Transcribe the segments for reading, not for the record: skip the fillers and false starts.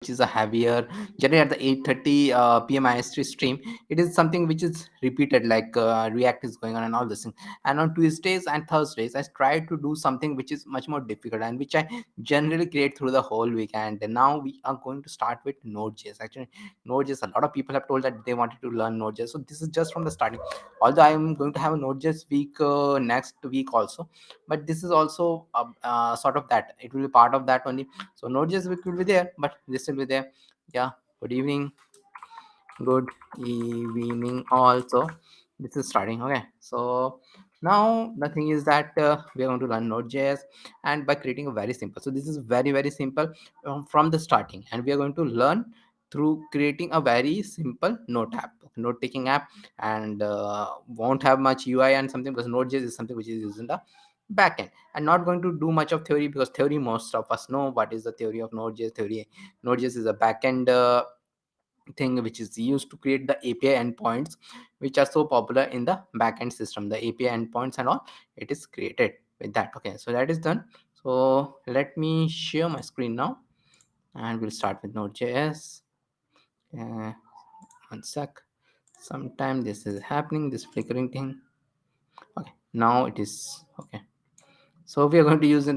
which is a heavier, generally at the 8:30 p.m. IST stream. It is something which is repeated, like React is going on and all this thing. And on Tuesdays and Thursdays, I try to do something which is much more difficult and which I generally create through the whole week. And now we are going to start with Node.js. Actually, Node.js, a lot of people have told that they wanted to learn Node.js. So this is just from the starting. Although I am going to have a Node.js week next week also, but this is also sort of that. It will be part of that only. So Node.js week will be there, but this will be there. Yeah. Good evening. Good evening also. This is starting. Okay. So now the thing is that we are going to learn Node.js, and by creating a very simple. So this is very very simple from the starting, and we are going to learn through creating a very simple note app, note taking app, and won't have much UI and something, because Node.js is something which is used in the backend. I'm not going to do much of theory, because theory, most of us know what is the theory of Node.js. Node.js is a backend thing which is used to create the API endpoints, which are so popular in the backend system. The API endpoints and all, it is created with that. Okay, so that is done. So let me share my screen now, and we'll start with Node.js. uh, One sec. Sometime this is happening, this flickering thing. Okay, now it is okay. So we are going to use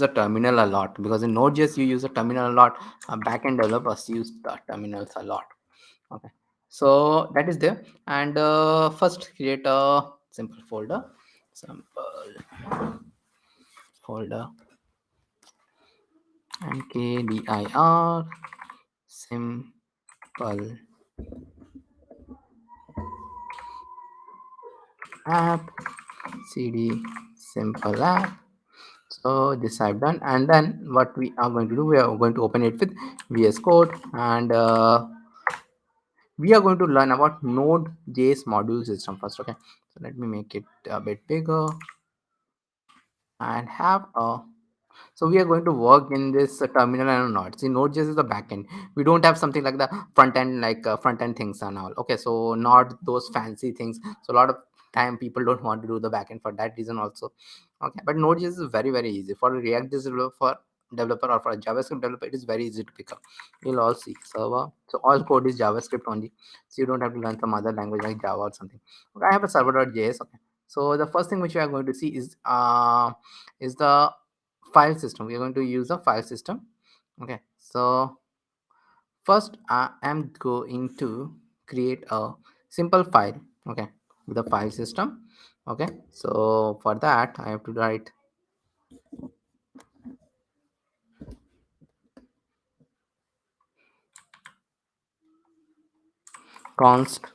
a terminal a lot, because in Node.js you use a terminal a lot. Backend developers use the terminals a lot. Okay, so that is there. And first create a simple folder. Simple folder, mkdir simple app, cd simple app. So this I've done, and then what we are going to do, we are going to open it with VS Code, and we are going to learn about Node.js module system first. Okay, so let me make it a bit bigger and have a. So we are going to work in this terminal and not. See, Node.js is the backend. We don't have something like the front end, like front end things and all. Okay, so not those fancy things. So a lot of time people don't want to do the backend for that reason also. Okay, but Node.js is very very easy for a React developer or for a JavaScript developer. It is very easy to pick up. You'll all see server. So all code is JavaScript only. So you don't have to learn some other language like Java or something. Okay, I have a server.js. Okay, so the first thing which we are going to see is the file system. We are going to use a file system. Okay, so first I am going to create a simple file. Okay, with the file system. Okay, so for that I have to write const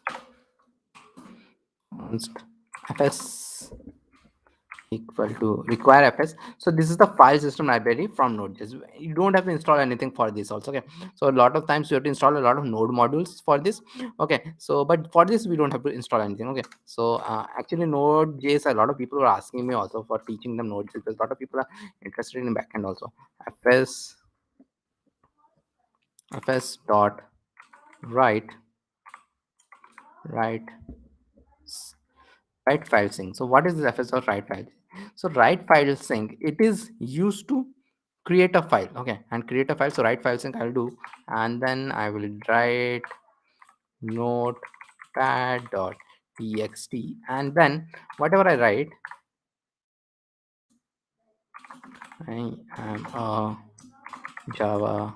fs equal to require fs. So this is the file system library from Node.js. You don't have to install anything for this also. Okay, so a lot of times you have to install a lot of node modules for this. Okay, so but for this we don't have to install anything. Okay, so actually Node.js, a lot of people are asking me also for teaching them Node.js, because a lot of people are interested in backend also. Fs dot write write write file sync. So what is this fs or write file? So write file sync, it is used to create a file. Okay, and create a file. So write file sync I'll do, and then I will write notepad.txt, and then whatever I write, I am a Java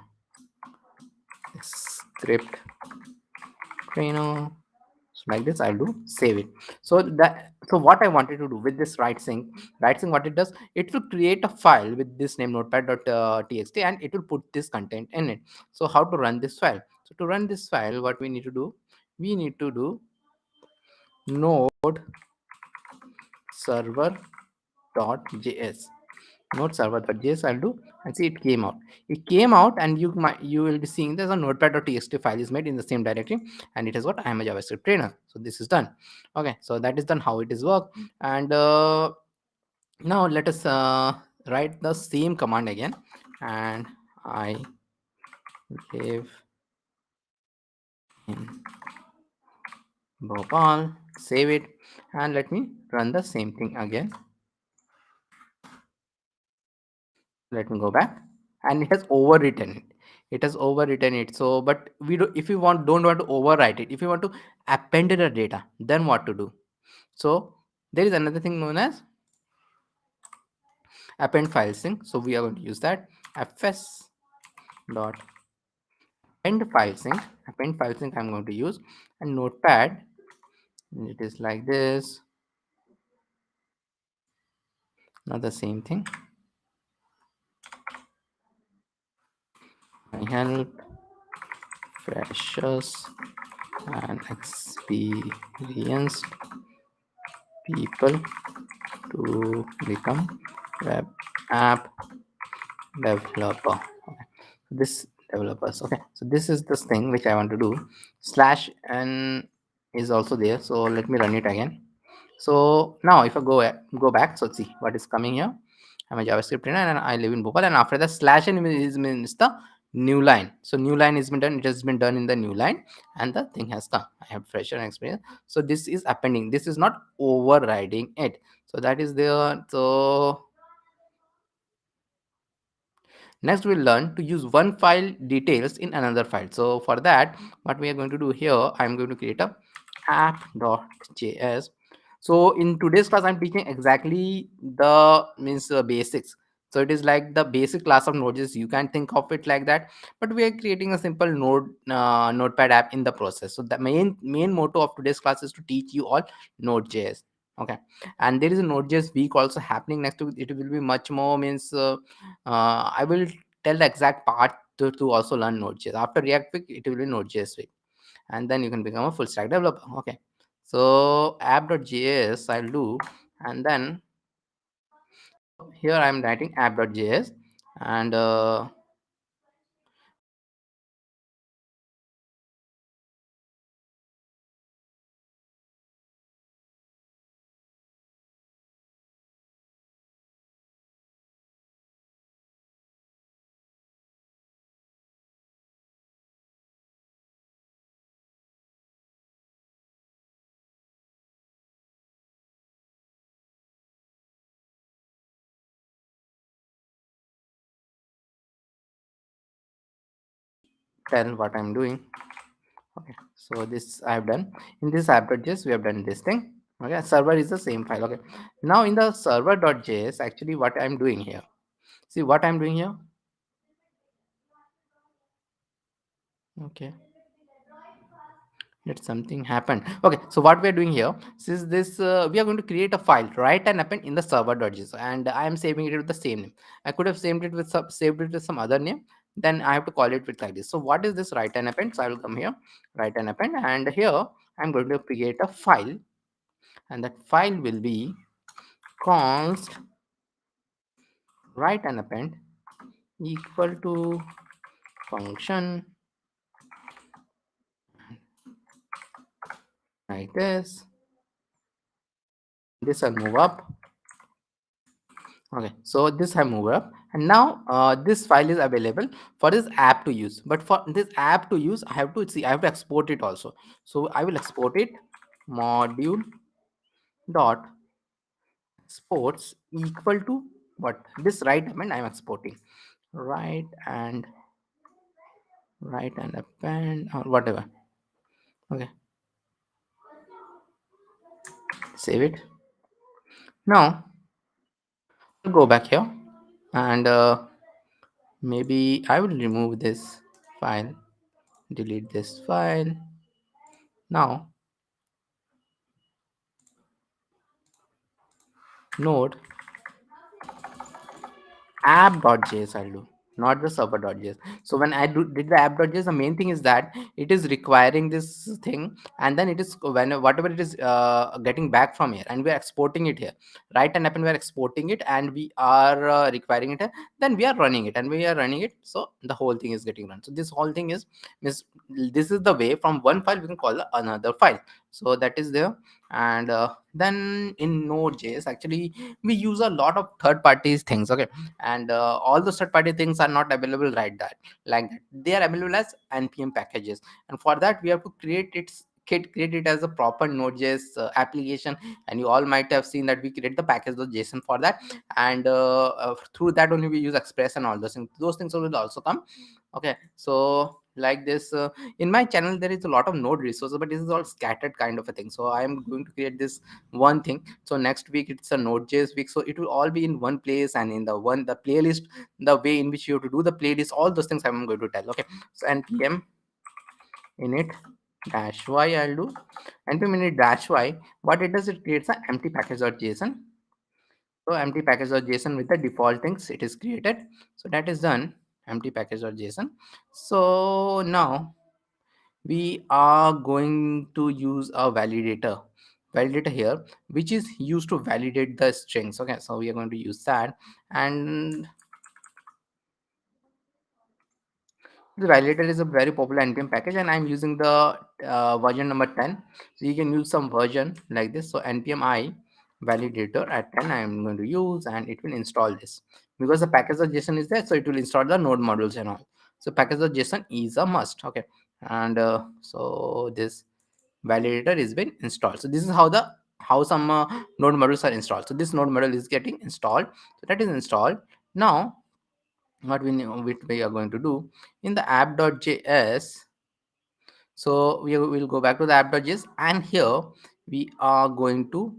script trainer. So like this I'll do, save it. So what I wanted to do with this write sync, what it does, it will create a file with this name notepad.txt, and it will put this content in it. So how to run this file? So to run this file, what we need to do, we need to do node server.js. Node server.js I'll do, and see it came out. It came out, and you will be seeing there's a notepad.txt file is made in the same directory, and it is what I am a JavaScript trainer. So this is done. Okay, so that is done how it is work. And now let us write the same command again, and I live in Bhopal, save it, and let me run the same thing again. Let me go back, and it has overwritten it. it has overwritten it. So but we do, if you don't want to overwrite it, if you want to append the data, then what to do? So there is another thing known as append file sync. So we are going to use that fs dot append file sync I'm going to use, and notepad, it is like this. Now the same thing, I help freshers and experienced people to become web app developer. Okay. This developers. Okay. So this is this thing which I want to do. Slash n is also there. So let me run it again. So now if I go back, so see what is coming here. I'm a JavaScript trainer and I live in Bhopal. And after that, slash n means the new line. So new line has been done. It has been done in the new line, and the thing has come. I have fresher experience. So this is appending. This is not overriding it. So that is there. So next, we'll learn to use one file details in another file. So for that, what we are going to do here, I'm going to create a app.js. So in today's class, I'm teaching exactly the means basics. So it is like the basic class of Node.js. You can think of it like that, but we are creating a simple notepad app in the process. So the main motto of today's class is to teach you all Node.js. Okay, and there is a Node.js week also happening next to it. Will be much more means I will tell the exact part to also learn Node.js. After React Week, it will be Node.js Week, and then you can become a full stack developer. Okay, so app.js I'll do, and then here I'm writing app.js, and tell what I'm doing. Okay, so this I've done in this app.js. We have done this thing. Okay, server is the same file. Okay, now in the server.js, actually, what I'm doing here. See what I'm doing here. Okay, let something happen. Okay, so what we are doing here, since this we are going to create a file, write and append in the server.js, and I am saving it with the same name. I could have saved it with some other name, then I have to call it with like this. So what is this write and append? So I will come here, write and append, and here I'm going to create a file, and that file will be const write and append equal to function like this I'll move up. Okay, so this have moved up, and now this file is available for this app to use. But for this app to use, I have to export it also. So I will export it module dot exports equal to what this write append I'm exporting, write and append or whatever. Okay, save it. Now I'll go back here, and maybe I will remove this file, delete this file. Now node app.js I'll do, not the server.js. So when I did the app.js, the main thing is that it is requiring this thing, and then it is when whatever it is getting back from here, and we are exporting it here, right? And happen we are exporting it, and we are requiring it here, then we are running it, and we are running it. So the whole thing is getting run. So this whole thing is means this is the way from one file we can call another file. So that is there, and then in Node.js actually we use a lot of third parties things. Okay, and all those third party things are not available right that like that. They are available as npm packages, and for that we have to create it as a proper Node.js application. And you all might have seen that we create the package.json for that, and through that only we use express and all those things will also come Okay, so like this, in my channel there is a lot of node resources, but this is all scattered kind of a thing. So I am going to create this one thing. So next week it's a node.js week, so it will all be in one place, and in the playlist, the way in which you have to do the playlist, all those things I'm going to tell. Okay, so npm init dash y I'll do. Npm init dash y, what it does, it creates an empty package.json. So empty package.json with the default things it is created. So that is done, empty package.json. So now we are going to use a validator here, which is used to validate the strings. Okay, so we are going to use that. And the validator is a very popular npm package, and I'm using the version number 10. So you can use some version like this. So npm I validator at 10 I'm going to use, and it will install this because the package.json is there, so it will install the node modules and all. So package.json is a must. Okay, and so this validator is been installed. So this is how some node modules are installed. So this node module is getting installed. So that is installed. Now what we are going to do in the app.js. So we will go back to the app.js, and here we are going to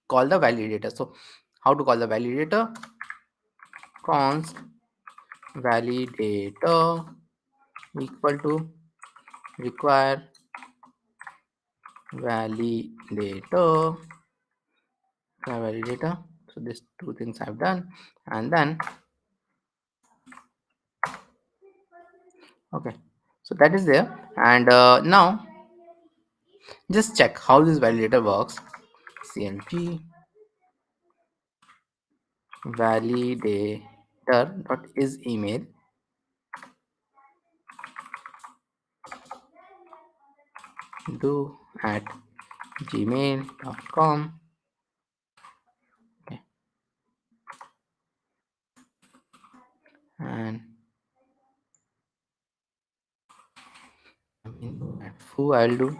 call the validator. So how to call the validator? Const validator equal to require validator validator. So these two things I've done, and then okay, so that is there. And now just check how this validator works. Clg validator dot is email do at gmail.com. Okay, and at foo I'll do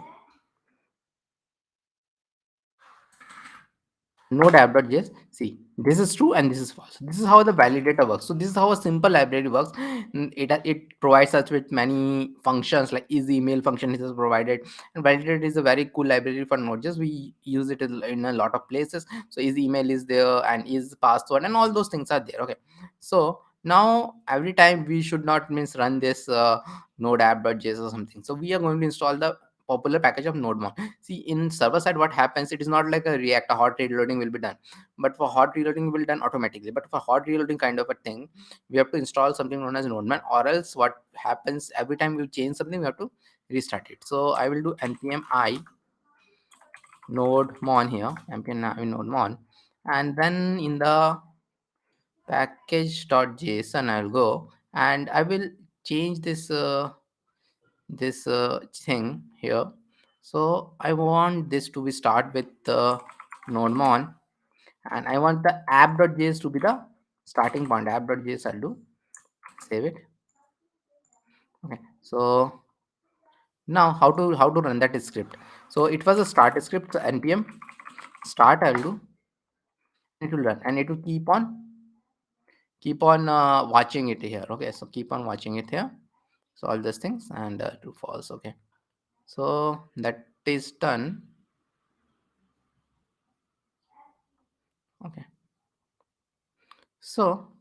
node app.js. See, this is true and this is false. This is how the validator works. So this is how a simple library works. It provides us with many functions, like is email function is provided, and validator is a very cool library for node.js. We use it in a lot of places. So is email is there, and is password, and all those things are there. Okay, so now every time we should not means run this node app.js or something. So we are going to install the popular package of node. See, in server side what happens, it is not like a react, a hot reloading will be done, but for hot reloading will be done automatically. But for hot reloading kind of a thing, we have to install something known as nodeman, or else what happens, every time we change something we have to restart it. So I will do npm I nodemon here, npm I nodemon, and then in the package.json I'll go, and I will change this thing here. So I want this to be start with nodemon, and I want the app.js to be the starting point. App.js I'll do, save it. Okay, so now how to run that script. So it was a start script. So npm start I'll do, it will run, and it will keep on watching it here. Okay, so keep on watching it here. So all those things, and true false. Okay, so that is done. Okay, so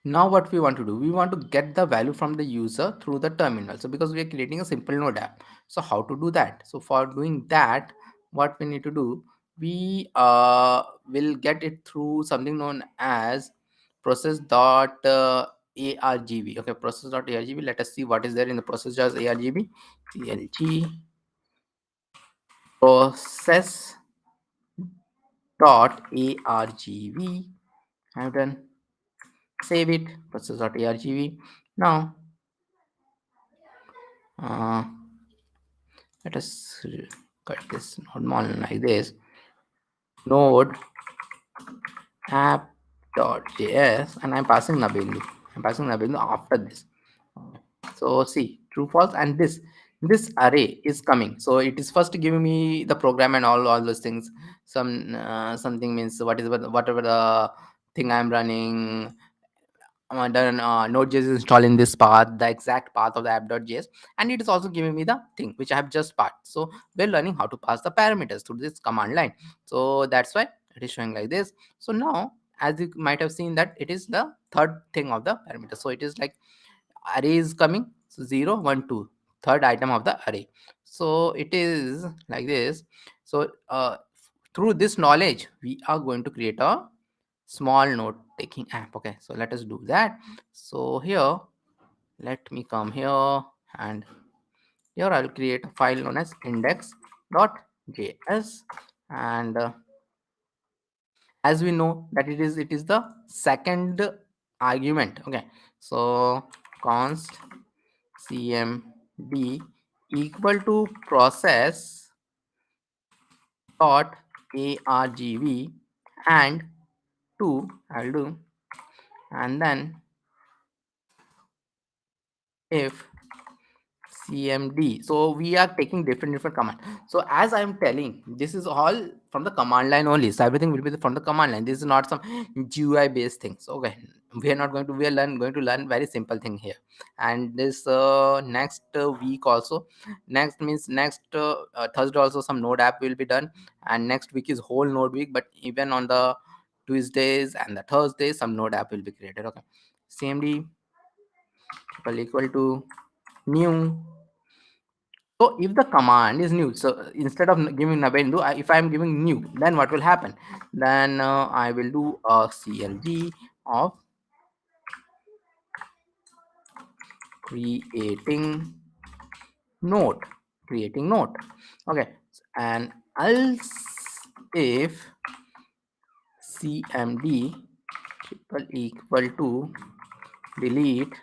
now what we want to do, we want to get the value from the user through the terminal. So because we are creating a simple node app, so how to do that? So for doing that, what we need to do, we will get it through something known as process.argv. Okay, process.argv. Let us see what is there in the process.argv. clg process.argv. I've done, save it, process.argv. Now uh, let us cut this node model like this. Node app.js, and I'm passing Nabindu. I'm passing Nabindu after this. So see, true false, and this array is coming. So it is first giving me the program and all those things. Something means what is whatever the thing I'm running, done node.js is installed in this path, the exact path of the app.js, and it is also giving me the thing which I have just passed. So we're learning how to pass the parameters through this command line. So that's why it is showing like this. So now, as you might have seen, that it is the third thing of the parameter. So it is like array is coming, so 0 1 2, third item of the array. So it is like this. So through this knowledge we are going to create a small note taking app. Okay, so let us do that. So here, let me come here, and here I'll create a file known as index.js. And as we know that it is the second argument. Okay, so const cmd equal to process dot argv, and 2 I'll do, and then if cmd. So we are taking different command. So as I'm telling, this is all from the command line only, so everything will be from the command line. This is not some GUI based things. Okay, we are not going to, we are going to learn very simple thing here. And this next week also, next means next Thursday also, some node app will be done. And next week is whole node week, but even on the Tuesdays and the Thursdays some node app will be created. Okay, cmd equal to new. So if the command is new, so instead of giving Nabendu, if I am giving new, then what will happen? Then I will do a CLG of creating note, creating note. Okay, and else if CMD equal to delete,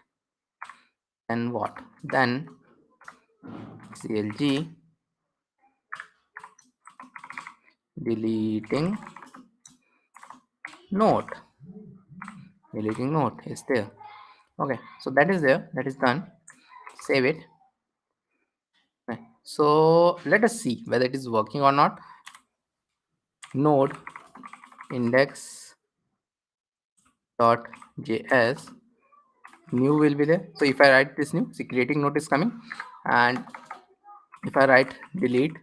then what? Then CLG deleting note, deleting note is there. Okay, so that is there, that is done. Save it. Okay, so let us see whether it is working or not. Node index.js new will be there. So if I write this new, see, creating node is coming, and if I write delete,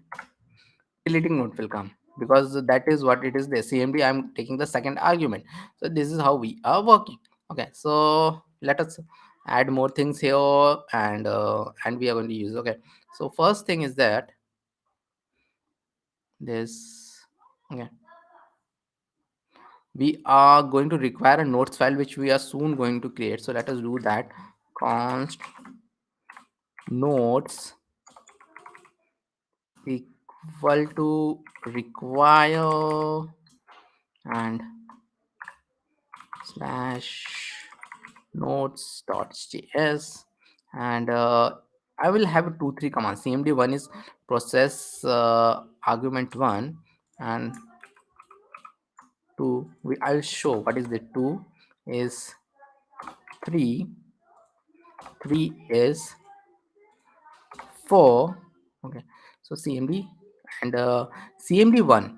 deleting node will come, because that is what it is. The cmd, I'm taking the second argument. So this is how we are working. Okay, so let us add more things here, and we are going to use. Okay, so first thing is that this, okay, we are going to require a notes file which we are soon going to create. So let us do that. Const notes equal to require and slash notes.js, and I will have 2 3 commands. Cmd one is process argument 1, and 2, I'll show what is the 2 is 3, 3 is 4. Okay, so cmd, and cmd1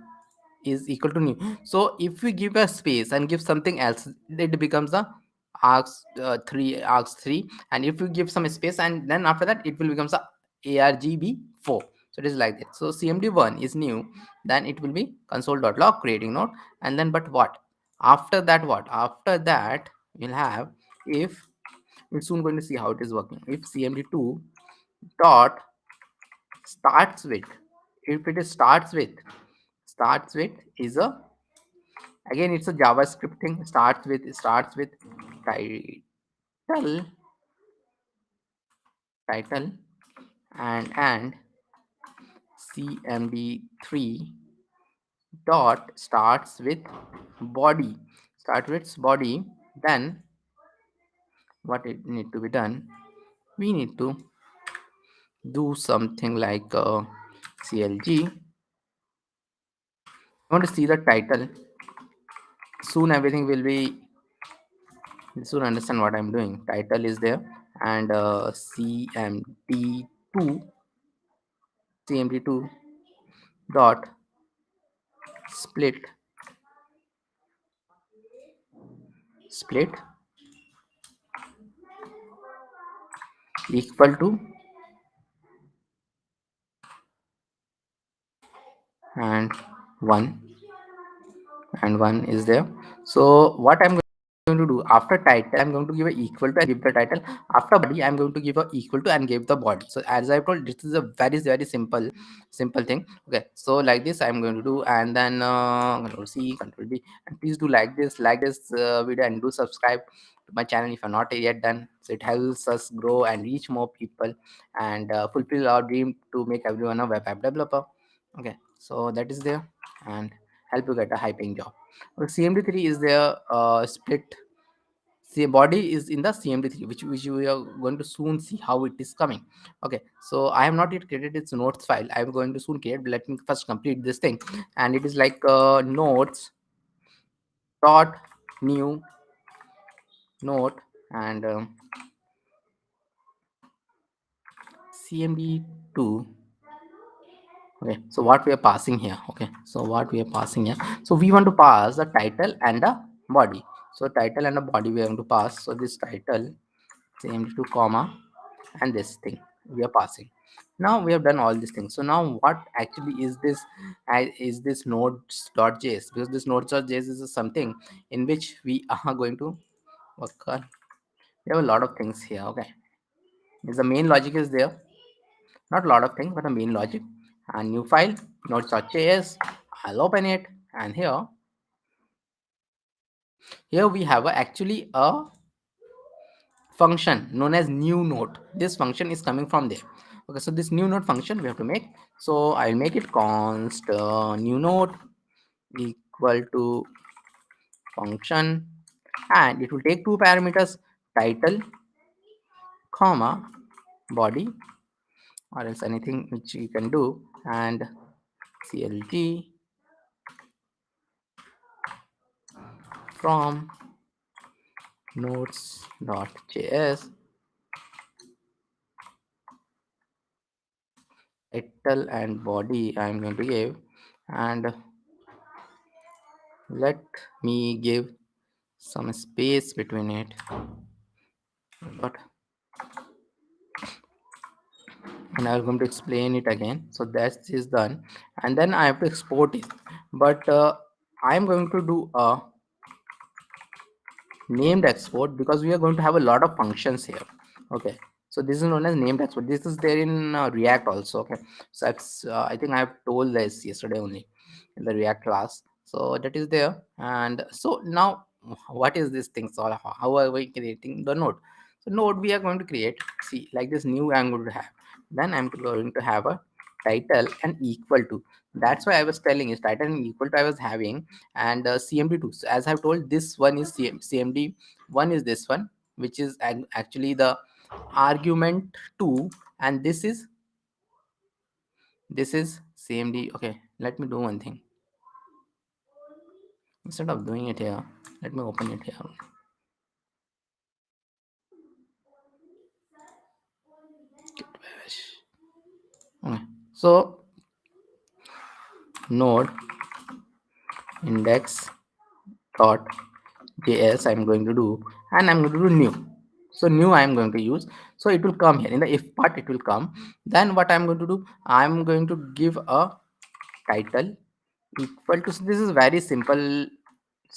is equal to new. So if we give a space and give something else, it becomes the args3, and if you give some space and then after that it will become the argb4. So it is like that. So cmd1 is new, then it will be console.log creating node, and then but what after that, what after that we'll have, if we're soon going to see how it is working, if cmd2 dot starts with, if it is starts with is a, again it's a javascript thing. Starts with title, title, and cmd3 dot starts with body, start with body. Then what it need to be done, we need to do something like clg. I want to see the title. Soon everything will be, you soon understand what I'm doing. Title is there, and cmd2 dot split equal to, and 1, and 1 is there. So what I'm going to do, after title I'm going to give a equal to and give the title. After body I'm going to give a equal to and give the body. So as I told, this is a very simple thing. Okay, so like this I'm going to do, and then control C, control D, and please do like this video, and do subscribe to my channel if you're not yet done. So it helps us grow and reach more people, and fulfill our dream to make everyone a web app developer. Okay, so that is there, and help you get a high paying job. Okay, CMD3 is their split. The body is in the CMD3, which we are going to soon see how it is coming. Okay, so I have not yet created its notes file. I'm going to soon create. But let me first complete this thing, and it is like notes dot new note, and CMD2. Okay, so what we are passing here, okay, so what we are passing here, so we want to pass the title and the body. So title and the body we are going to pass. So this title, same to comma, and this thing we are passing. Now we have done all these things. So now what actually is this? Is this nodes.js? Because this nodes.js is something in which we are going to work on. We have a lot of things here. Okay, is the main logic is there, not a lot of things, but the main logic. And new file, nodes.js. I'll open it, and here we have actually a function known as new node. This function is coming from there. Okay, so this new node function we have to make. So I'll make it const new node equal to function, and it will take two parameters, title comma body, or else anything which you can do, and clt from nodes.js, title and body I'm going to give, and let me give some space between it. But and I'm going to explain it again. So that is done, and then I have to export it. But I'm going to do a named export, because we are going to have a lot of functions here. Okay, so this is known as named export. This is there in React also. Okay, so that's I think I have told this yesterday only in the React class. So that is there. And so now what is this thing? So how are we creating the node? So node we are going to create, see, like this new I'm going to have, then I'm going to have a title and equal to. That's why I was telling is title and equal to I was having, and CMD2. So as I've told, this one is CMD, one is this one, which is actually the argument 2, and this is CMD. Okay, let me do one thing. Instead of doing it here, let me open it here. Okay, so node index dot js I'm going to do, and I'm going to do new. So new I'm going to use, so it will come here in the if part, it will come. Then what I'm going to do, I'm going to give a title equal to, so this is very simple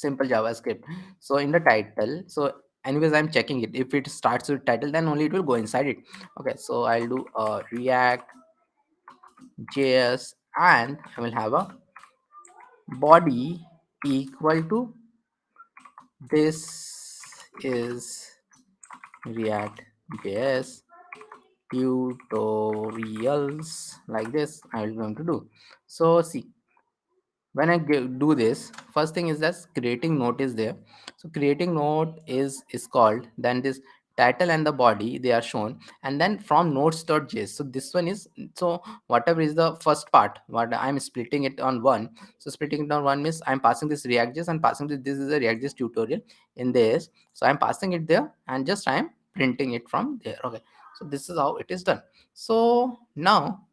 JavaScript. So in the title, so anyways I'm checking it, if it starts with title then only it will go inside it. Okay, so I'll do react js, and I will have a body equal to, this is react js tutorials, like this I'm going to do. So see, when I do this, first thing is that creating note is there. So creating note is called, then this title and the body they are shown, and then from notes.js. So this one is, so whatever is the first part, what I'm splitting it on one. So splitting it on one means I'm passing this react.js and passing this is a react.js tutorial in this. So I'm passing it there, and just I'm printing it from there. Okay, so this is how it is done. So now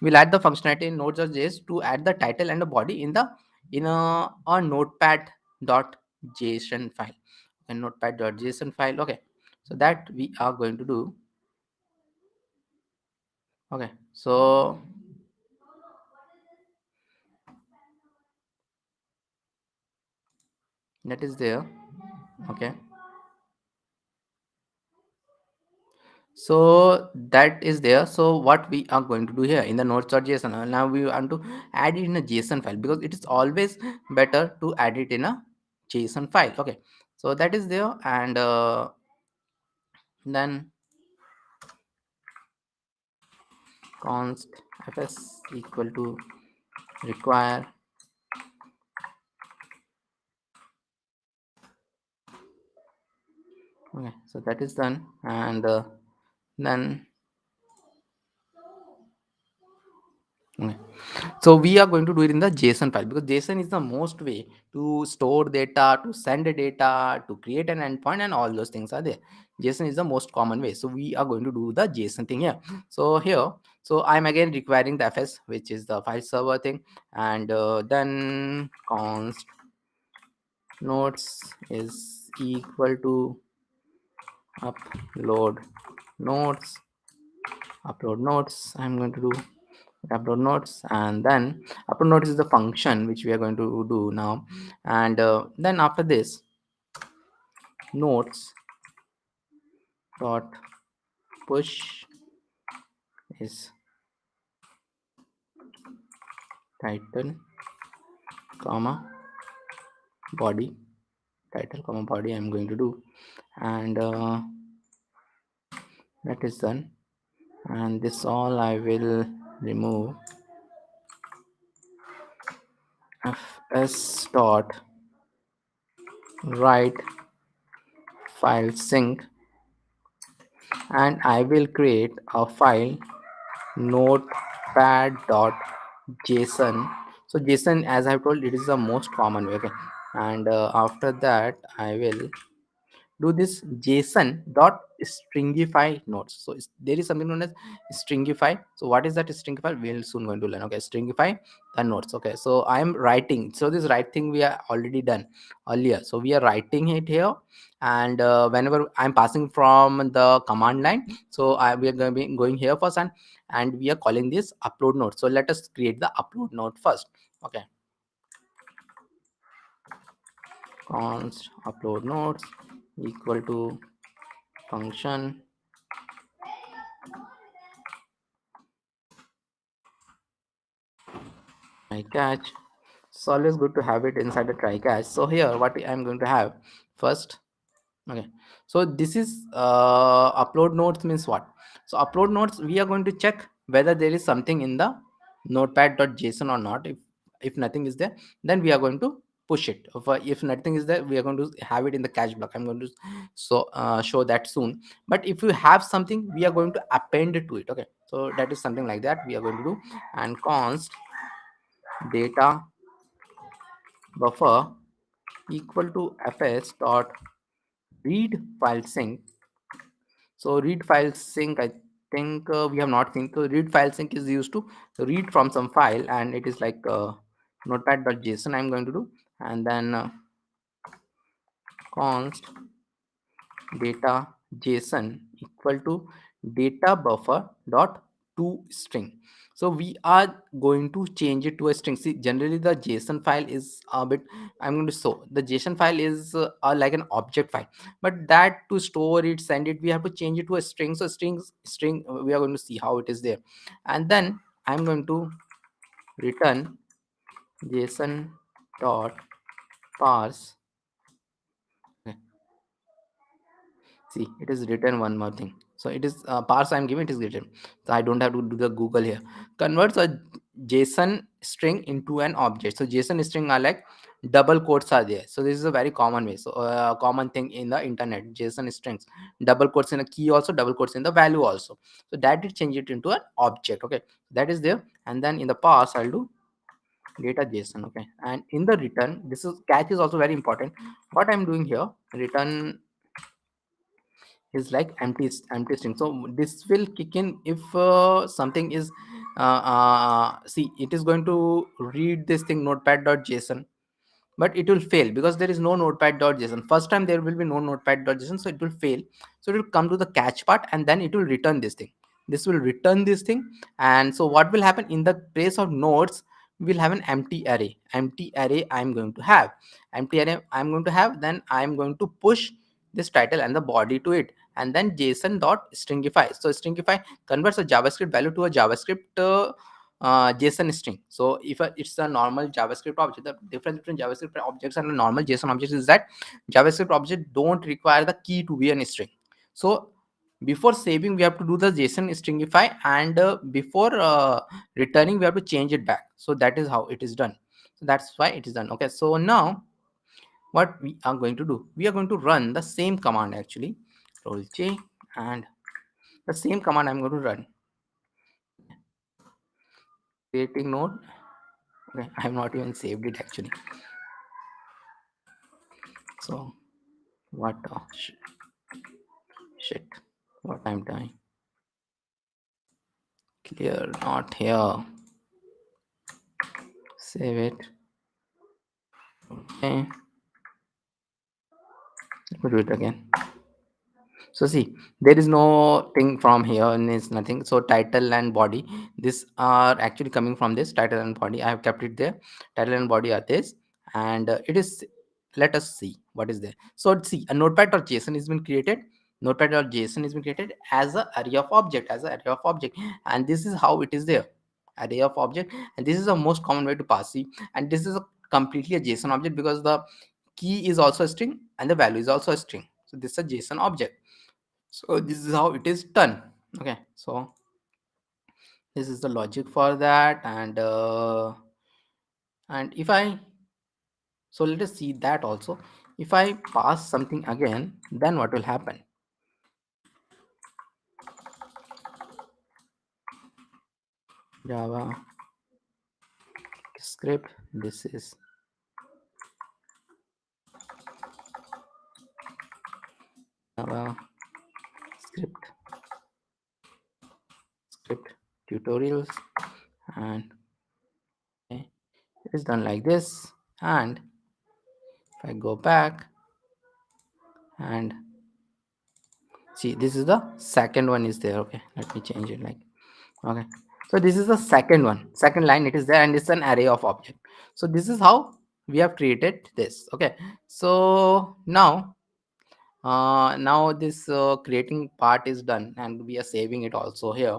we'll add the functionality in node.js to add the title and the body in the a notepad.json file. A notepad.json file. Okay, so that we are going to do. Okay, so that is there. Okay, so that is there. So what we are going to do here in the nodes.json, now we want to add it in a JSON file, because it is always better to add it in a JSON file. Okay, so that is there. And then const fs equal to require. Okay, so that is done. And then okay. So we are going to do it in the JSON file, because JSON is the most way to store data, to send the data, to create an endpoint, and all those things are there. JSON is the most common way. So we are going to do the JSON thing here. So here, so I'm again requiring the fs, which is the file server thing, and then const nodes is equal to upload nodes. Upload nodes. I'm going to do upload nodes, and then upload nodes is the function which we are going to do now. And then after this, nodes dot push is title comma body. Title comma body I'm going to do. And that is done. And this all I will remove. Fs dot write file sync, and I will create a file notepad.json. So JSON, as I've told, it is the most common way. Okay, and after that I will do this JSON dot stringify nodes. So there is something known as stringify. So what is that stringify? We'll soon going to learn. Okay, stringify the nodes. Okay, so I am writing. So this write thing we are already done earlier. So we are writing it here, and whenever I'm passing from the command line, so we are going to be going here first, and we are calling this upload node. So let us create the upload node first. Okay, const upload nodes equal to function try catch. It's always good to have it inside the try catch. So here what I'm going to have first. Okay, so this is upload nodes means what? So upload nodes, we are going to check whether there is something in the notepad.json or not. If nothing is there, then we are going to push it. If nothing is there, we are going to have it in the catch block. I'm going to show that soon. But if you have something, we are going to append it to it. Okay, so that is something like that we are going to do. And const data buffer equal to fs dot read file sync. So read file sync, I think we have not seen. So read file sync is used to read from some file, and it is like notepad.json I'm going to do. And then const data json equal to data buffer dot to string. So we are going to change it to a string. See, generally the JSON file is a bit, I'm going to show the JSON file is like an object file, but that to store it, send it, we have to change it to a string. So string, we are going to see how it is there. And then I'm going to return JSON dot parse. See, it is written one more thing. So it is parse I'm giving, it is written. So I don't have to do the Google here. Converts a JSON string into an object. So JSON string are like double quotes are there. So this is a very common way. So common thing in the internet, JSON strings, double quotes in a key also, double quotes in the value also. So that it change it into an object. Okay, that is there. And then in the parse I'll do data JSON. Okay, and in the return, this is catch is also very important. What I'm doing here, return is like empty string. So this will kick in if something is see, it is going to read this thing notepad.json, but it will fail because there is no notepad.json. First time there will be no notepad.json, so it will fail. So it will come to the catch part, and then it will return this thing. this will return this thing. And so what will happen in the place of nodes, we'll have an empty array I'm going to have, empty array I'm going to have. Then I'm going to push this title and the body to it, and then json dot stringify. So stringify converts a javascript value to a javascript json string. So if it's a normal javascript object, the difference between javascript objects and a normal json objects is that javascript object don't require the key to be a string. So before saving we have to do the json stringify, and before returning we have to change it back. So that is how it is done. So that's why it is done. Okay, so now what we are going to do, we are going to run the same command actually, roll j, and the same command I'm going to run, creating node. Okay, I have not even saved it actually. So what shit, what I'm doing, clear, not here, save it. Okay, let me do it again. So see, there is no thing from here and it's nothing. So title and body, this are actually coming from this title and body. I have kept it there. Title and body are this, and it is. Let us see what is there. So see, a notepad.json has been created. Notepad.json has been created as a array of object, and this is how it is there. Array of object, and this is the most common way to pass. See, and this is a completely a JSON object because the key is also a string and the value is also a string. So this is a JSON object. So this is how it is done. Okay, so this is the logic for that. And if I, so let us see that also. If I pass something again, then what will happen? Java script, this is Java script tutorials, and okay, it is done like this. And if I go back and see, this is the second one is there. Okay, let me change it like, okay, so this is the second one, second line, it is there, and it's an array of object. So this is how we have created this. Okay, so now this creating part is done, and we are saving it also here.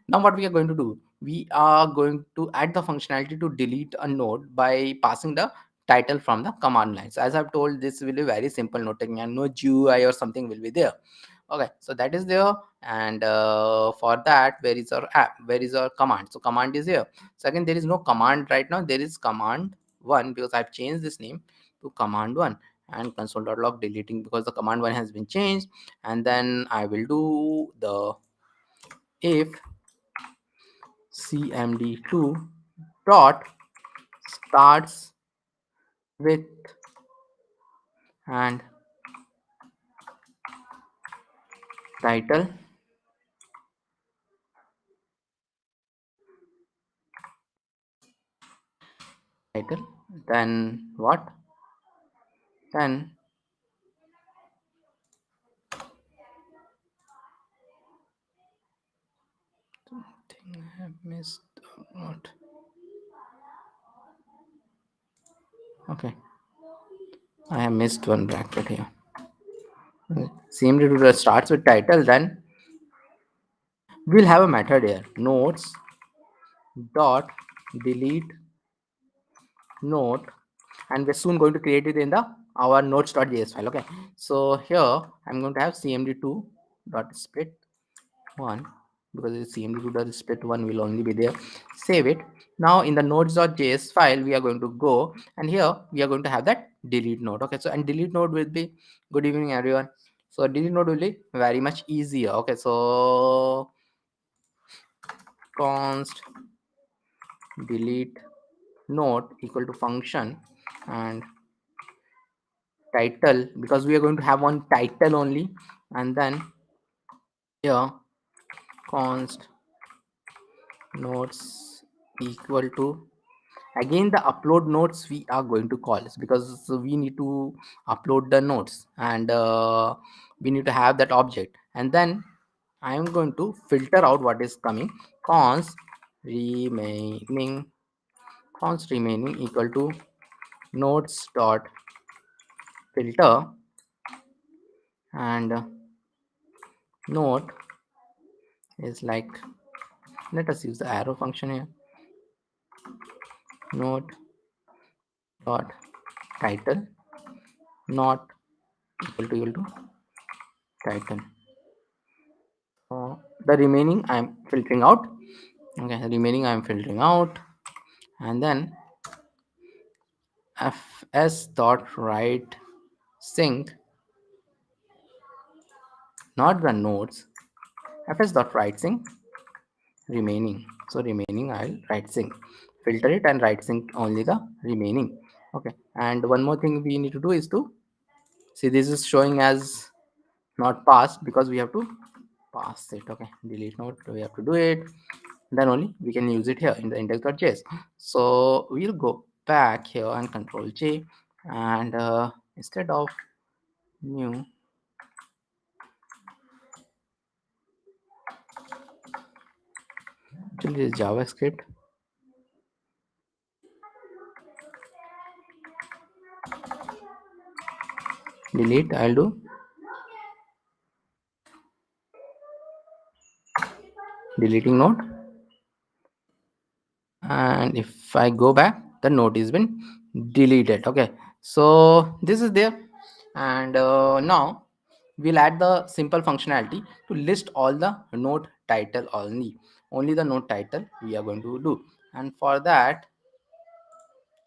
Now what we are going to do, we are going to add the functionality to delete a node by passing the title from the command line. So as I've told, this will be very simple noting, and no GUI or something will be there. Okay, so that is there. And for that, where is our app, where is our command? So command is here. So again, there is no command right now, there is command one, because I've changed this name to command one, and console.log deleting because the command one has been changed. And then I will do the if cmd2 dot starts with and title, then what, then thing I have missed, not okay, I have missed one bracket here. cmd2 starts with title, then we'll have a method here, nodes dot delete node, and we're soon going to create it in the our nodes.js file. Okay, so here I'm going to have cmd2 dot split one, because it's cmd2 dot split one will only be there. Save it. Now in the nodes.js file we are going to go, and here we are going to have that delete node. Okay, so and delete node will be, good evening everyone. So delete node will be very much easier. Okay, so const delete node equal to function and title, because we are going to have one title only. And then here const nodes equal to, again the upload nodes we are going to call this, because we need to upload the nodes, and we need to have that object. And then I am going to filter out what is coming. Const remaining const remaining equal to nodes dot filter, and node is like, let us use the arrow function here. Node dot title not equal to title. The remaining I am filtering out. Okay, the remaining I am filtering out, and then fs dot write sync, not the nodes. Fs dot write sync remaining. So remaining I'll write sync. Filter it and write sync only the remaining. Okay, and one more thing we need to do is to see, this is showing as not passed because we have to pass it. Okay, delete node, we have to do it, then only we can use it here in the index.js. So we'll go back here and control J, and instead of new, actually this JavaScript, delete, I'll do deleting node, and if I go back, the node has been deleted. Okay, so this is there, and now we'll add the simple functionality to list all the node title only the node title we are going to do. And for that,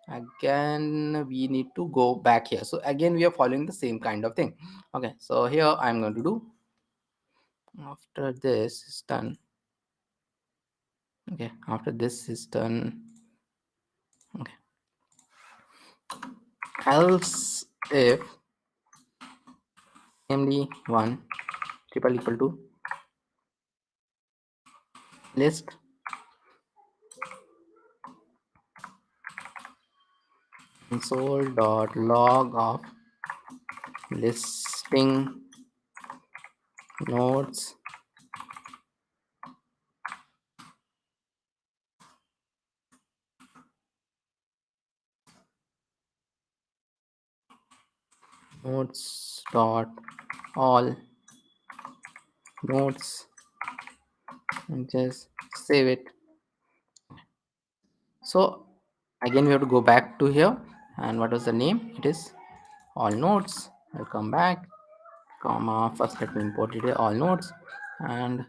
again we need to go back here. So again we are following the same kind of thing. Okay, so here I'm going to do, after this is done, okay, after this is done, okay, else if md1 triple equal to list console.log of listing nodes nodes dot all nodes, and just save it. So again we have to go back to here, and what was the name? It is all nodes. I'll come back, comma, first let me import it here, all nodes, and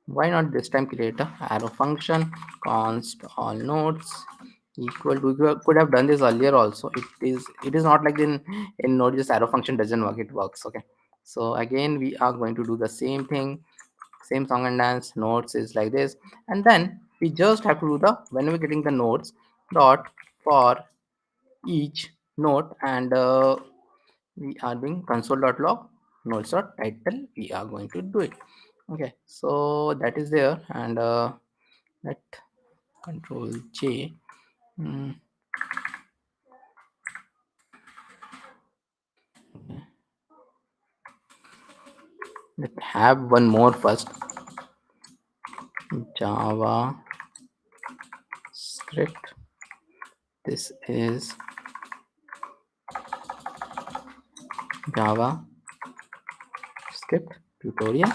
why not this time create a arrow function, const all nodes equal to, we could have done this earlier also. It is not like in node just arrow function doesn't work, it works. Okay, so again we are going to do the same thing, same song and dance. Nodes is like this, and then we just have to do the, when we're getting the nodes dot for each node, and we are doing console.log nodes dot title, we are going to do it. Okay, so that is there, and let control J. Mm, let have one more first, Java script. This is Java script tutorial.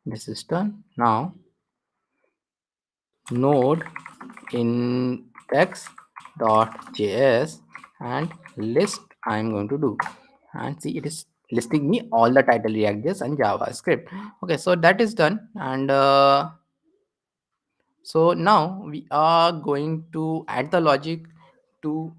This is done. Now node index.js and list I'm going to do, and see it is listing me all the title React.js and JavaScript. Okay, so that is done, and so now we are going to add the logic to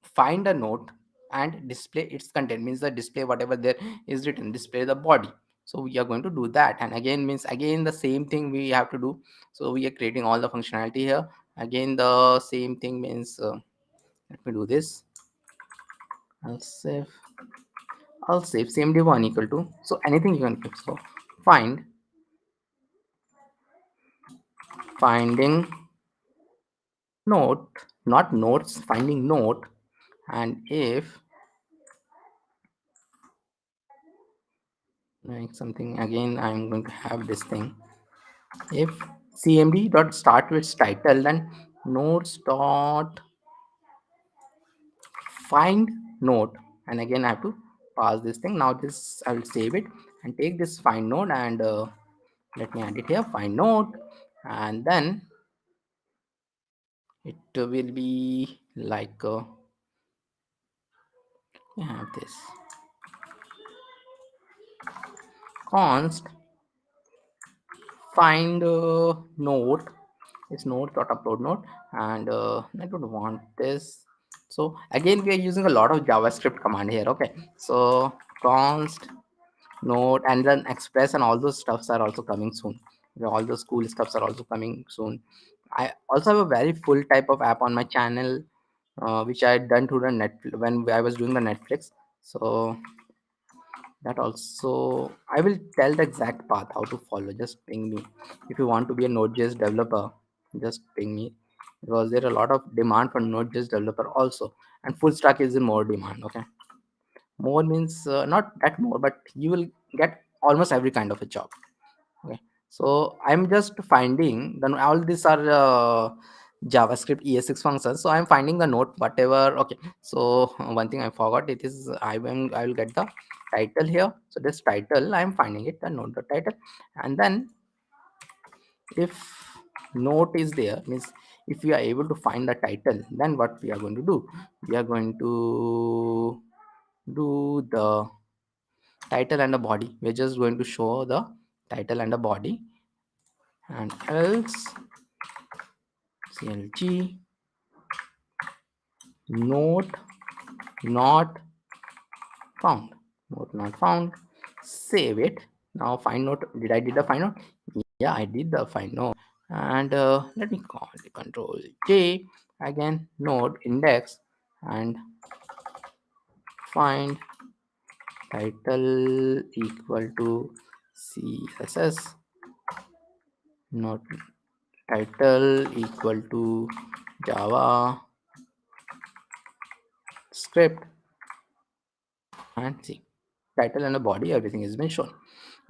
find a node and display its content, means the display whatever there is written, display the body. So we are going to do that, and again means again the same thing we have to do. So we are creating all the functionality here. Again the same thing means let me do this. I'll save cmd1 equal to, so anything you can click. So finding node, not nodes, finding node, and if Like something again, I'm going to have this thing. If cmd dot start with title, then nodes dot find node, and again I have to pass this thing. Now this I will save it and take this find node and let me add it here, find node, and then it will be like we have this const find node, is node dot upload node, and I don't want this. So again we are using a lot of javascript command here. Okay, so const node and then express and all those stuffs are also coming soon. Okay, all those cool stuffs are also coming soon. I also have a very full type of app on my channel, which I had done to the net when I was doing the Netflix. So that also I will tell the exact path how to follow. Just ping me if you want to be a node.js developer. Just ping me, because there are a lot of demand for node.js developer also, and full stack is in more demand. Okay, more means not that more, but you will get almost every kind of a job. Okay, so I'm just finding then all these are javascript es6 functions, so I'm finding the node whatever. Okay, so one thing I forgot, it is I will get the title here. So this title I'm finding it, the node the title, and then if note is there means if we are able to find the title, then what we are going to do, we are going to do the title and the body. We're just going to show the title and the body, and else clg note not found, note not found, save it. Now find note, did the find note? Yeah, I did the find note, and let me call the control j, again node index, and find title equal to css, not title equal to java script, and see title and the body, everything has been shown.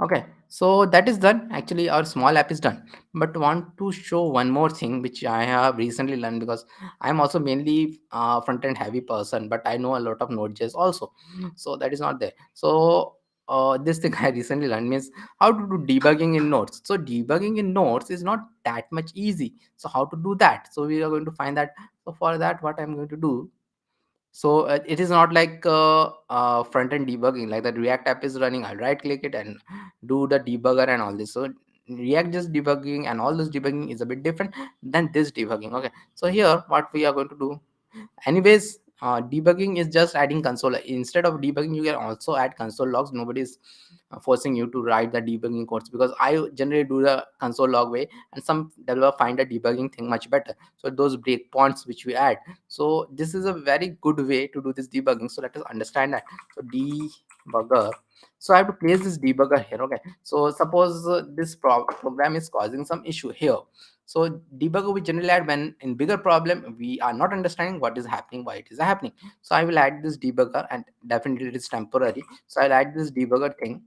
Okay, so that is done. Actually our small app is done, but want to show one more thing which I have recently learned, because I'm also mainly front end heavy person, but I know a lot of node.js also, so that is not there. So this thing I recently learned means how to do debugging in nodes. So debugging in nodes is not that much easy, so how to do that, so we are going to find that. So for that what I'm going to do, so it is not like front end debugging like that. React app is running, I'll right click it and do the debugger and all this. So React just debugging and all this debugging is a bit different than this debugging. Okay, so here what we are going to do, anyways, debugging is just adding console. Instead of debugging you can also add console logs. Nobody is forcing you to write the debugging codes, because I generally do the console log way, and some developer find the debugging thing much better. So those breakpoints which we add, so this is a very good way to do this debugging. So let us understand that. So debugger, so I have to place this debugger here. Okay, so suppose this program is causing some issue here. So debugger we generally add when in bigger problem we are not understanding what is happening, why it is happening. So I will add this debugger, and definitely it is temporary. So I'll add this debugger thing.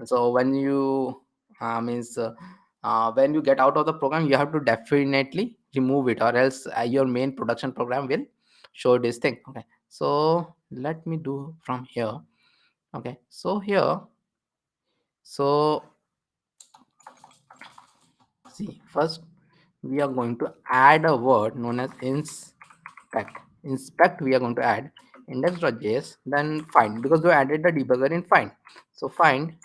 So when you means when you get out of the program, you have to definitely remove it, or else your main production program will show this thing. Okay, so let me do from here. Okay, so here, so see first we are going to add a word known as inspect. Inspect we are going to add index.js, then find, because we added the debugger in find. So find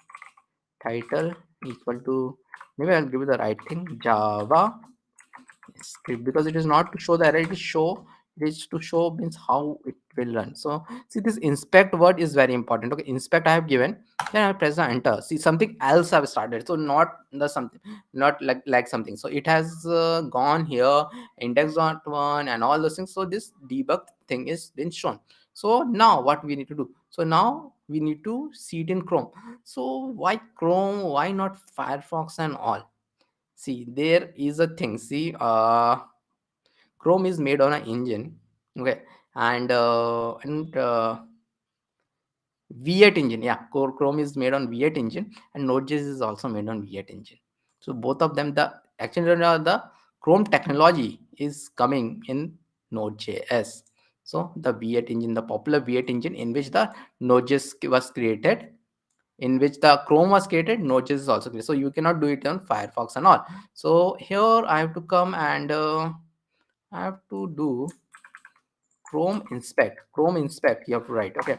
title equal to, maybe I'll give you the right thing, java script, because it is not to show the error, it is show, it is to show means how it will run. So see this inspect word is very important. Okay, inspect I have given, then I press the enter. See something else I've started, so not the something, not like something, so it has gone here index.1 and all those things. So this debug thing is been shown. So now what we need to do, so now we need to see it in Chrome. So why Chrome, why not Firefox and all? See there is a thing, see Chrome is made on an engine. Okay, and V8 engine, yeah. Core Chrome is made on V8 engine, and Node.js is also made on V8 engine. So both of them, the actually the Chrome technology is coming in Node.js. So the V8 engine, the popular V8 engine in which the Node.js was created, in which the Chrome was created, Node.js is also created. So you cannot do it on Firefox and all. So here I have to come and I have to do Chrome inspect you have to write. Okay,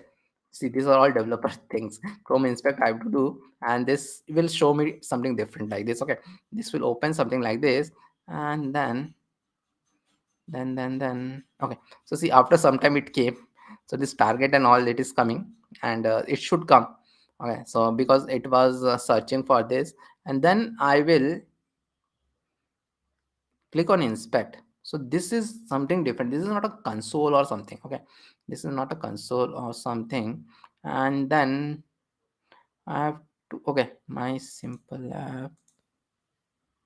see, these are all developer things. Chrome inspect I have to do, and this will show me something different like this. Okay, this will open something like this, and then okay. So see, after some time it came. So this target and all, it is coming, and it should come. Okay, so because it was searching for this, and then I will click on inspect. So this is something different. This is not a console or something. Okay, this is not a console or something. And then I have to, okay, my simple app,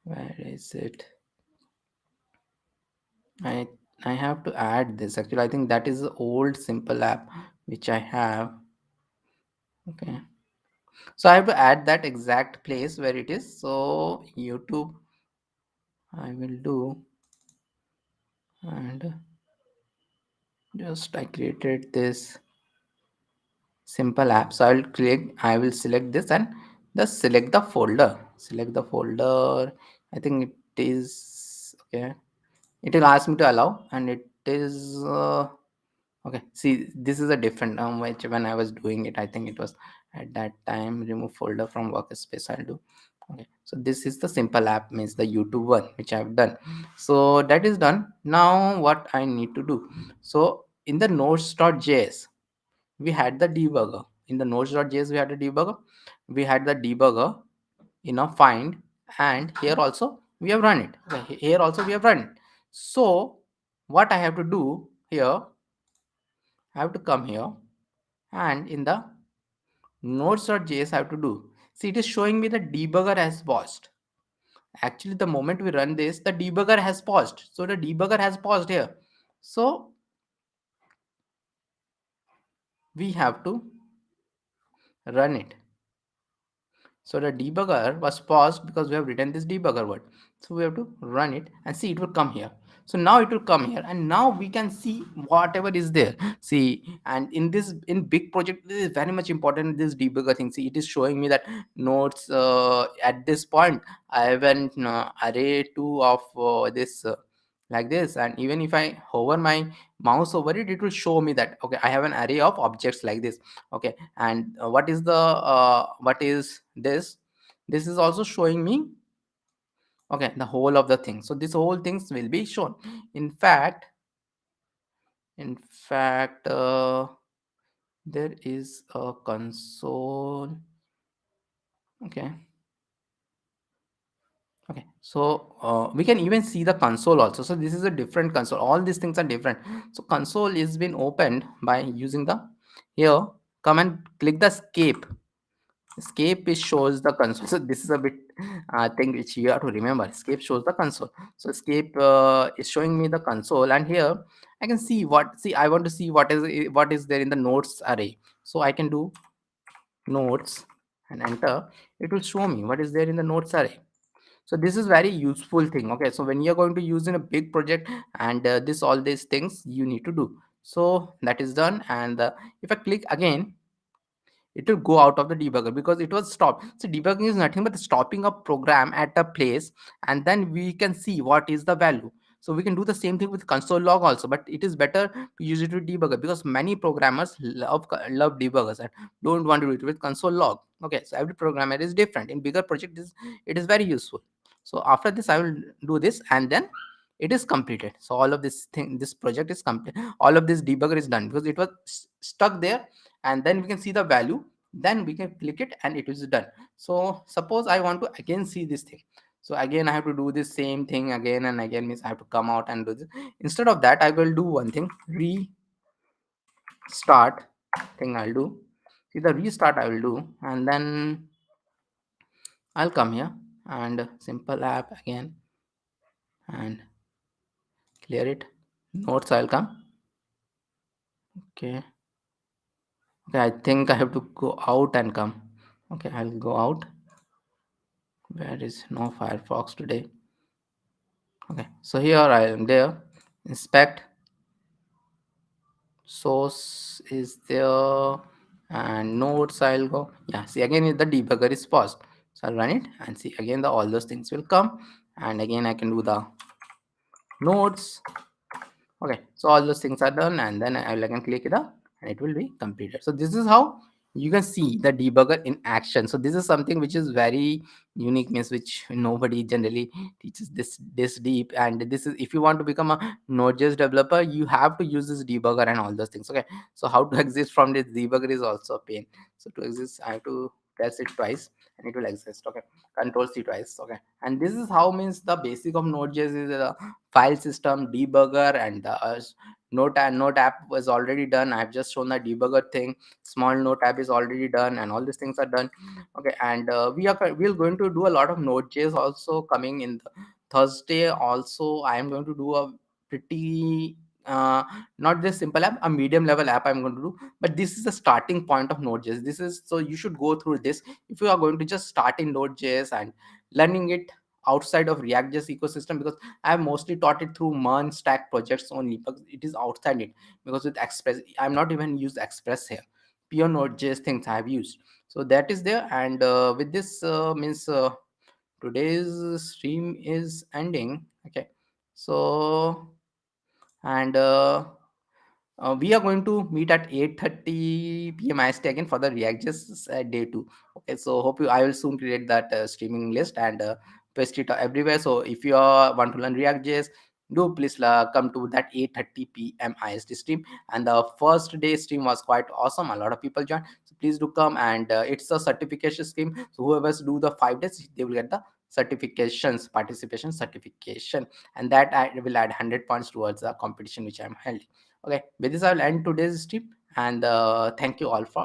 where is it? I i have to add this. Actually, I think that is the old simple app which I have. Okay, so I have to add that exact place where it is. So YouTube I will do, and just I created this simple app. So I will select this and just select the folder. I think it is okay. It will ask me to allow, and it is okay. See, this is a different which when I was doing it, I think it was at that time remove folder from workspace. I'll do. Okay, so this is the simple app, means the YouTube one which I've done. So that is done. Now what I need to do, so in the nodes.js we had the debugger. In the nodes.js we had a debugger. We had the debugger in a find, and here also we have run it. Okay, here also we have run it. So what I have to do here, I have to come here, and in the nodes.js I have to do, see, it is showing me the debugger has paused. Actually, the moment we run this, the debugger has paused. So the debugger has paused here. So we have to run it. So the debugger was paused because we have written this debugger word. So we have to run it and see, it will come here. So now it will come here, and now we can see whatever is there. See, and in this, in big project, this is very much important, this debugger thing. See, it is showing me that nodes at this point I have an array 2 of this like this, and even if I hover my mouse over it, it will show me that okay, I have an array of objects like this. Okay, and what is this, this is also showing me, okay, the whole of the thing. So this whole things will be shown. in fact in fact there is a console. Okay, okay, so we can even see the console also. So this is a different console, all these things are different. So console is been opened by using the, here, come and click the escape is shows the console. So this is a bit thing which you have to remember. Escape shows the console. So escape is showing me the console, and here I can see what, see, I want to see what is there in the nodes array. So I can do nodes and enter. It will show me what is there in the nodes array. So this is very useful thing. Okay, so when you're going to use in a big project, and this all these things you need to do. So that is done, and if I click again, it will go out of the debugger because it was stopped. So debugging is nothing but stopping a program at a place, and then we can see what is the value. So we can do the same thing with console log also, but it is better to use it with debugger because many programmers love debuggers and don't want to do it with console log. Okay, so every programmer is different. In bigger project, it is very useful. So after this I will do this, and then it is completed. So all of this thing, this project is complete, all of this debugger is done because it was stuck there, and then we can see the value, then we can click it and it is done. So suppose I want to again see this thing, so again I have to do this same thing again and again, means I have to come out and do this. Instead of that, I will do one thing, restart thing I'll do. See, the restart I will do, and then I'll come here and simple app again and clear it. Notes I'll come. Okay, Okay, I think I have to go out and come. Okay, I'll go out. Where is no Firefox today? Okay, so here I am there. Inspect source is there, and nodes I'll go. Yeah, see again the debugger is paused. So I'll run it and see again the all those things will come, and again I can do the nodes. Okay, so all those things are done, and then I will again click it up and it will be completed. So this is how you can see the debugger in action. So this is something which is very unique, means which nobody generally teaches this deep. And this is, if you want to become a Node.js developer, you have to use this debugger and all those things. Okay, so how to exist from this debugger is also a pain. So to exist I have to press it twice and it will exist. Okay, control C twice. Okay, and this is how, means the basic of Node.js is file system, debugger, and the note app was already done. I've just shown the debugger thing. Small note app is already done, and all these things are done. Okay, and we're going to do a lot of Node.js also coming in the Thursday. Also, I am going to do a pretty not this simple app, a medium level app I'm going to do. But this is the starting point of Node.js. This is, so you should go through this if you are going to just start in Node.js and learning it outside of React.js ecosystem, because I have mostly taught it through Mern stack projects only, because it is outside it. Because with Express, I'm not even used Express here. Pure Node.js things I have used. So that is there. And with this means today's stream is ending. Okay. So and we are going to meet at 8:30 p.m. IST again for the React.js day 2. Okay, so hope you, I will soon create that streaming list and paste it everywhere. So if you want to learn React.js, do please come to that 8:30 p.m. IST stream. And the first day stream was quite awesome. A lot of people joined. So please do come, and it's a certification scheme. So whoever's do the 5 days, they will get the certifications, participation certification, and that I will add 100 points towards the competition which I'm held. Okay, with this I will end today's stream, and thank you all for